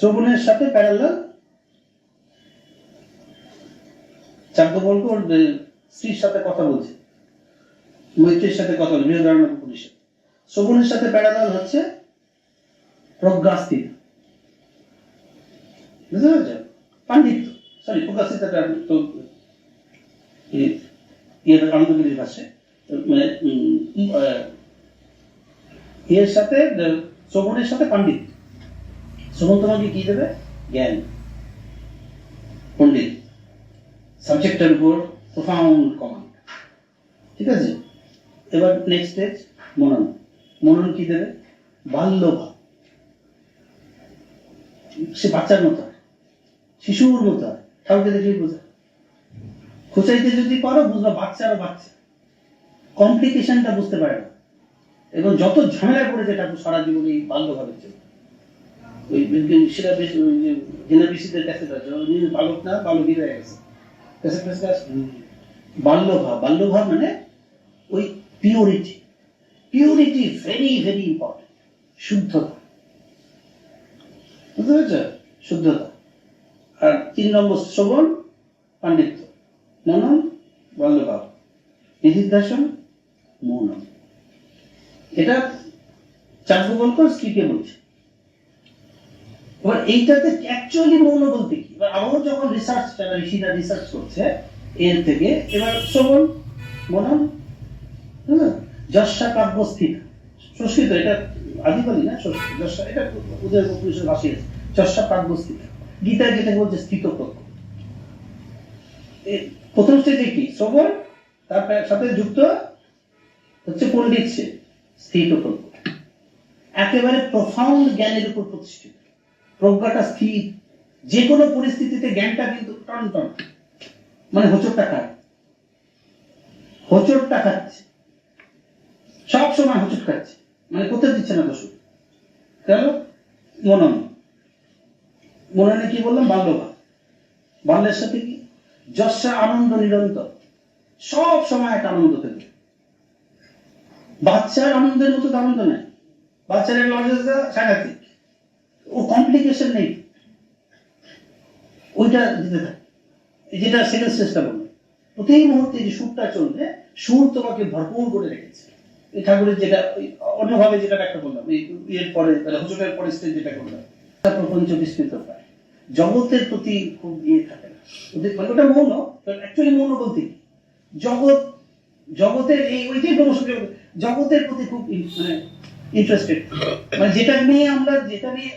শ্রবণের সাথে প্যারালাল চার্দবল্ক ওর স্ত্রীর সাথে কথা বলছে, মৈত্রীর সাথে কথা বলছে, বৃহদারণ্যক উপনিষদ। শ্রবণের সাথে প্যারালাল হচ্ছে প্রজ্ঞাস্থিত, বুঝতে পারছো? পাণ্ডিত্য, সরি প্রজ্ঞাস্থিতটা তো আনন্দগিরির ভাষায়, মানে এর সাথে শ্রবণের সাথে পাণ্ডিত্য। শ্রবণ তোমাকে কি দেবে? জ্ঞান, পণ্ডিত, সাবজেক্টের উপর প্রোফাউন্ড কমান্ড। ঠিক আছে? এবার নেক্সট স্টেজ মনন। মনন কি দেবে? বাল্যভাব। সে বাচ্চার মতো হয়, শিশুর মতো হয়, ঠাকুরকে দেখলেই বোঝা। খোঁচাইতে যদি পারো বুঝবা বাচ্চারও বাচ্চা, কমপ্লিকেশনটা বুঝতে পারে না, এবং যত ঝামেলায় পড়েছে ঠাকুর সারা জীবন এই বাল্যভাবের জন্য। ওই সেটা বেশ জেনাবিসিদের কাছে বালক না বালকই রয়ে গেছে বাল্যভাব। বাল্যভাব মানে ওই purity. Purity very very important. শুদ্ধতা, বুঝতে পেরেছ? শুদ্ধতা। আর 3 নম্বর শ্রবণ, পাণ্ডিত্য, মনন, বাল্যভাব, নিধিধ্যাসন, মৌনম। এটা চার্দবল্ক স্ত্রীকে বলছে। এবার এইটাতে অ্যাকচুয়ালি মৌন বলতে কি? এবার আবারও যখন রিসার্চ, যারা ঋষিরা রিসার্চ করছে এর থেকে, এবার শ্রবণ, মনন, যশা কাব্যস্থিত, সংস্কৃত, এটা আদিবালি না, যশা, এটা উদয় উপনিষদ ভাষায় আছে, যশা কাব্যস্থিত। গীতায় যেটাকে বলছে স্থিত প্রজ্ঞ। প্রথম স্টেজে কি? শ্রবণ, তার সাথে যুক্ত হচ্ছে পণ্ডিত, সে স্থিত প্রজ্ঞ, একেবারে প্রফাউন্ড জ্ঞানের উপর প্রতিষ্ঠিত। প্রজ্ঞাটা স্থির, যে কোনো পরিস্থিতিতে জ্ঞানটা কিন্তু টন টন, মানে হোঁচটটা খায়, হোঁচটটা খাচ্ছে, সব সময় হোঁচট খাচ্ছে, মানে করতে দিচ্ছে না দোষ। কেন? মনন। মননে কি বললাম? বাল্যভাব। বাল্যের সাথে কি? যশা আনন্দ নিরন্তর, সব সময় একটা আনন্দ থেকে। বাচ্চার আনন্দের মতো আনন্দ নেই, বাচ্চার লজেসটা সাংঘাতিক, ও কমপ্লিকেশন নেই, ওইটা দিতে থাকে। যেটা সেকেন্ড স্টেজটা বলবে, প্রতি মুহূর্তে যে সুরটা চলবে, সুর তোমাকে ভরপুর করে রেখেছে। এই ঠাকুরের যেটা অন্যভাবে যেটা ব্যাখ্যা করলাম, এর পরে হুজুরের পরে স্টেজ যেটা করলাম, প্রপঞ্চ বিস্তৃত পায়, জগতের প্রতি খুব থাকে না, মানে ওটা মৌন। অ্যাকচুয়ালি মৌন বলতে কি? জগৎ, জগতের এই ওইটাই প্রমোশন, জগতের প্রতি খুব মানে ইন্টারেস্টেড, মানে যেটা নিয়ে আমরা, যেটা নিয়ে